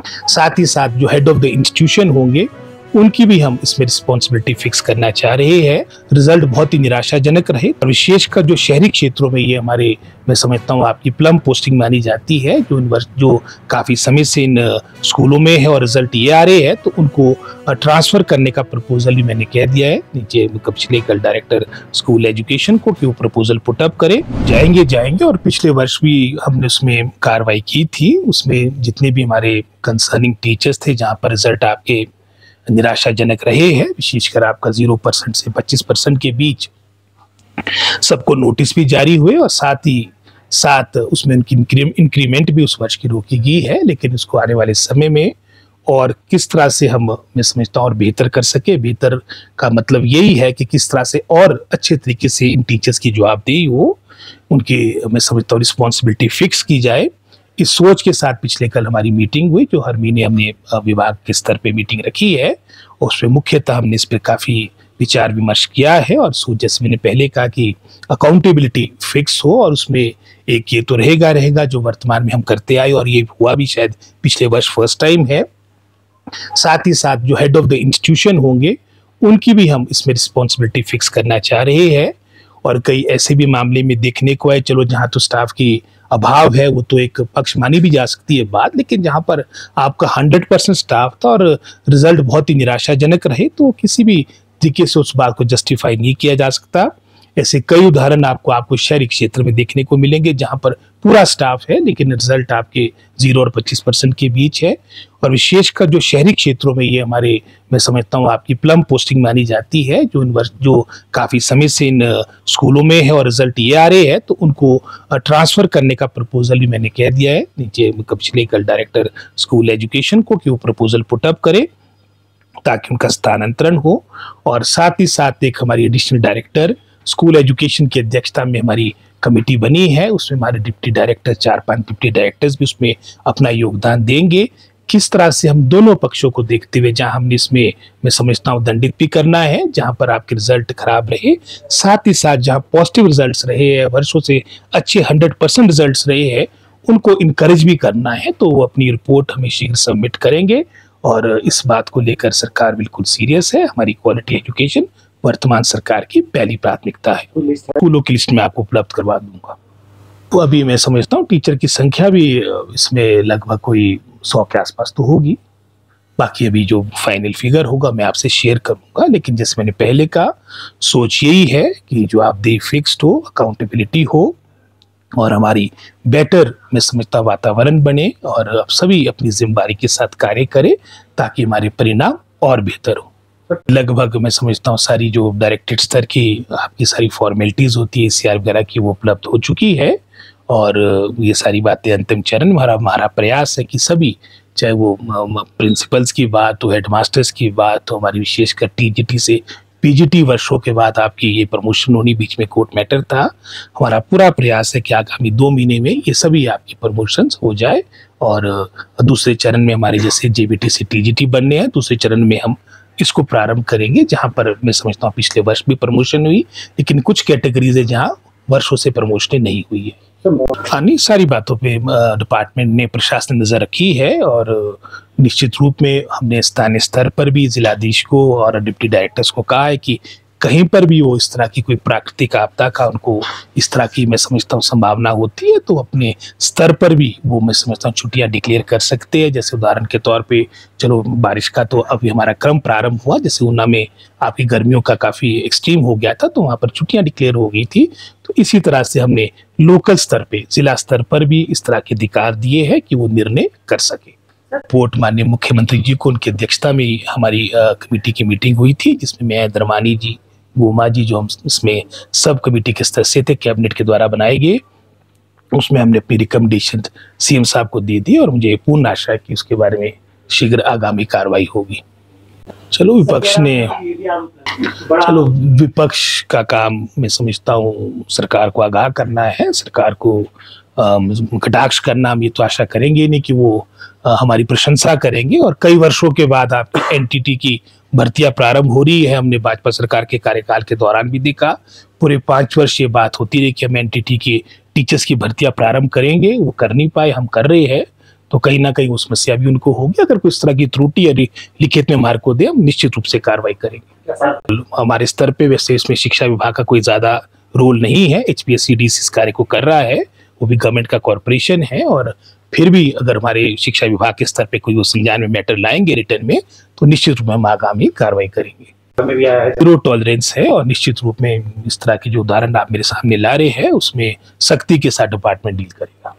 साथ ही साथ जो हेड ऑफ द इंस्टीट्यूशन होंगे उनकी भी हम इसमें रिस्पॉन्सिबिलिटी फिक्स करना चाह रहे हैं। रिजल्ट बहुत ही निराशाजनक रहे और विशेषकर जो शहरी क्षेत्रों में ये हमारे, मैं समझता हूँ आपकी प्लम पोस्टिंग मानी जाती है, जो काफ़ी समय से इन स्कूलों में है और रिजल्ट ये आ रहे हैं, तो उनको ट्रांसफ़र करने का प्रपोजल भी मैंने कह दिया है नीचे पिछले कल डायरेक्टर स्कूल एजुकेशन को कि वो प्रपोजल पुटअप करे। जाएंगे और पिछले वर्ष भी हमने उसमें कार्रवाई की थी। उसमें जितने भी हमारे कंसर्निंग टीचर्स थे जहाँ पर रिजल्ट आपके निराशाजनक रहे हैं, विशेषकर आपका 0% से 25% के बीच, सबको नोटिस भी जारी हुए और साथ ही साथ उसमें उनकी इंक्रीमेंट भी उस वर्ष की रोकी गई है। लेकिन उसको आने वाले समय में और किस तरह से हम, मैं समझता हूँ, और बेहतर कर सके। बेहतर का मतलब यही है कि किस तरह से और अच्छे तरीके से इन टीचर्स की जवाबदेही हो, उनकी, मैं समझता हूँ, रिस्पॉन्सिबिलिटी फिक्स की जाए। इस सोच के साथ पिछले कल हमारी मीटिंग हुई, जो हर महीने हमने विभाग के स्तर पे मीटिंग रखी है, उसमें मुख्यतः हमने इस पर काफ़ी विचार विमर्श किया है। और जैसे मैंने पहले कहा कि अकाउंटेबिलिटी फिक्स हो, और उसमें एक ये तो रहेगा जो वर्तमान में हम करते आए और ये हुआ भी शायद पिछले वर्ष फर्स्ट टाइम है। साथ ही साथ जो हेड ऑफ द इंस्टीट्यूशन होंगे उनकी भी हम इसमें रिस्पॉन्सिबिलिटी फिक्स करना चाह रहे हैं। और कई ऐसे भी मामले में देखने को है, चलो जहाँ तो स्टाफ की अभाव है वो तो एक पक्ष मानी भी जा सकती है बात, लेकिन जहाँ पर आपका 100% स्टाफ था और रिजल्ट बहुत ही निराशाजनक रहे, तो किसी भी तरीके से उस बात को जस्टिफाई नहीं किया जा सकता। ऐसे कई उदाहरण आपको शहरी क्षेत्र में देखने को मिलेंगे जहां पर पूरा स्टाफ है लेकिन रिजल्ट आपके 0 और 25% के बीच है। और विशेषकर जो शहरी क्षेत्रों में ये हमारे, मैं समझता हूँ, आपकी प्लम पोस्टिंग मानी जाती है, जो काफ़ी समय से इन स्कूलों में है और रिजल्ट ये आ रहे हैं, तो उनको ट्रांसफ़र करने का प्रपोजल भी मैंने कह दिया है नीचे पिछले कल डायरेक्टर स्कूल एजुकेशन को कि वो प्रपोजल पुटअप करे ताकि उनका स्थानांतरण हो। और साथ ही साथ एक हमारी एडिशनल डायरेक्टर स्कूल एजुकेशन की अध्यक्षता में हमारी कमेटी बनी है, उसमें हमारे डिप्टी डायरेक्टर, 4-5 डिप्टी डायरेक्टर्स भी उसमें अपना योगदान देंगे। किस तरह से हम दोनों पक्षों को देखते हुए, जहां हमने इसमें, मैं समझता हूँ, दंडित भी करना है जहां पर आपके रिजल्ट खराब रहे, साथ ही साथ जहां पॉजिटिव रिजल्ट्स रहे हैं, वर्षों से अच्छे 100% रिजल्ट्स रहे हैं, उनको इनकरेज भी करना है। तो वो अपनी रिपोर्ट हमें शीघ्र सबमिट करेंगे और इस बात को लेकर सरकार बिल्कुल सीरियस है। हमारी क्वालिटी एजुकेशन वर्तमान सरकार की पहली प्राथमिकता है। स्कूलों की लिस्ट में आपको उपलब्ध करवा दूंगा। तो अभी मैं समझता हूँ टीचर की संख्या भी इसमें लगभग कोई 100 के आसपास तो होगी। बाकी अभी जो फाइनल फिगर होगा मैं आपसे शेयर करूंगा, लेकिन जैसे मैंने पहले कहा, सोच यही है कि जो आप दे फिक्स्ड हो, अकाउंटेबिलिटी हो और हमारी बेटर, मैं समझता, वातावरण बने और आप सभी अपनी जिम्मेदारी के साथ कार्य करें ताकि हमारे परिणाम और बेहतर हो। लगभग मैं समझता हूँ सारी जो डायरेक्टेड स्तर की आपकी सारी फॉर्मेलिटीज़ होती है ACR वगैरह की, वो उपलब्ध हो चुकी है और ये सारी बातें अंतिम चरण में हमारा प्रयास है कि सभी, चाहे वो प्रिंसिपल्स की बात हो, हेडमास्टर्स की बात हो, हमारी विशेषकर TGT से PGT वर्षों के बाद आपकी ये प्रमोशन होनी बीच में कोर्ट मैटर था। हमारा पूरा प्रयास है कि आगामी 2 महीने में ये सभी आपकी प्रमोशंस हो जाए और दूसरे चरण में हमारे जैसे JBT से TGT बनने हैं, दूसरे चरण में हम इसको प्रारंभ करेंगे जहां पर मैं समझता हूँ पिछले वर्ष भी प्रमोशन हुई, लेकिन कुछ कैटेगरीज है जहां वर्षों से प्रमोशन नहीं हुई है। अन्य सारी बातों पे डिपार्टमेंट ने, प्रशासन ने नजर रखी है और निश्चित रूप में हमने स्थानीय स्तर पर भी जिलाधीश को और डिप्टी डायरेक्टर्स को कहा है कि कहीं पर भी वो इस तरह की कोई प्राकृतिक आपदा का उनको इस तरह की, मैं समझता हूँ, संभावना होती है तो अपने स्तर पर भी वो, मैं समझता हूँ, छुट्टियां डिक्लेयर कर सकते हैं। जैसे उदाहरण के तौर पे, चलो बारिश का तो अभी हमारा क्रम प्रारंभ हुआ, जैसे ऊना में आपकी गर्मियों का काफ़ी एक्सट्रीम हो गया था तो वहाँ पर छुट्टियां डिक्लेयर हो गई थी। तो इसी तरह से हमने लोकल स्तर पर, जिला स्तर पर भी इस तरह के अधिकार दिए हैं कि वो निर्णय कर सके। रिपोर्ट माननीय मुख्यमंत्री जी को, उनकी अध्यक्षता में हमारी कमेटी की मीटिंग हुई थी जिसमें मैं, धर्मानी जी, गोमा जी, जो हम इसमें सब कमेटी के स्तर से थे, कैबिनेट के द्वारा बनाए गए, उसमें हमने अपनी रिकमेंडेशन CM साहब को दे दी और मुझे पूर्ण आशा है कि उसके बारे में शीघ्र आगामी कार्रवाई होगी। चलो विपक्ष का काम, मैं समझता हूँ, सरकार को आगाह करना है, सरकार को कटाक्ष करना। हम ये तो आशा करेंगे नहीं कि वो हमारी प्रशंसा करेंगे। और कई वर्षों के बाद आपकी NTT की भर्तियां प्रारंभ हो रही है। हमने भाजपा सरकार के कार्यकाल के दौरान भी देखा, पूरे 5 वर्ष ये बात होती रही कि हम NTT की टीचर्स की भर्तियां प्रारंभ करेंगे, वो कर नहीं पाए, हम कर रहे हैं। तो कहीं ना कहीं वो समस्या भी उनको होगी। अगर कोई इस तरह की त्रुटि यदि लिखित में हमारे को दे, हम निश्चित रूप से कार्रवाई करेंगे। हमारे स्तर पे वैसे इसमें शिक्षा विभाग का कोई ज्यादा रोल नहीं है, HPSCDC इस कार्य को कर रहा है, वो भी गवर्नमेंट का कॉर्पोरेशन है। और फिर भी अगर हमारे शिक्षा विभाग के स्तर पे कोई वो संज्ञान में मैटर लाएंगे रिटर्न में, तो निश्चित रूप में हम आगामी कार्रवाई करेंगे। जीरो टॉलरेंस है और निश्चित रूप में इस तरह के जो उदाहरण आप मेरे सामने ला रहे हैं उसमें सख्ती के साथ डिपार्टमेंट डील करेगा।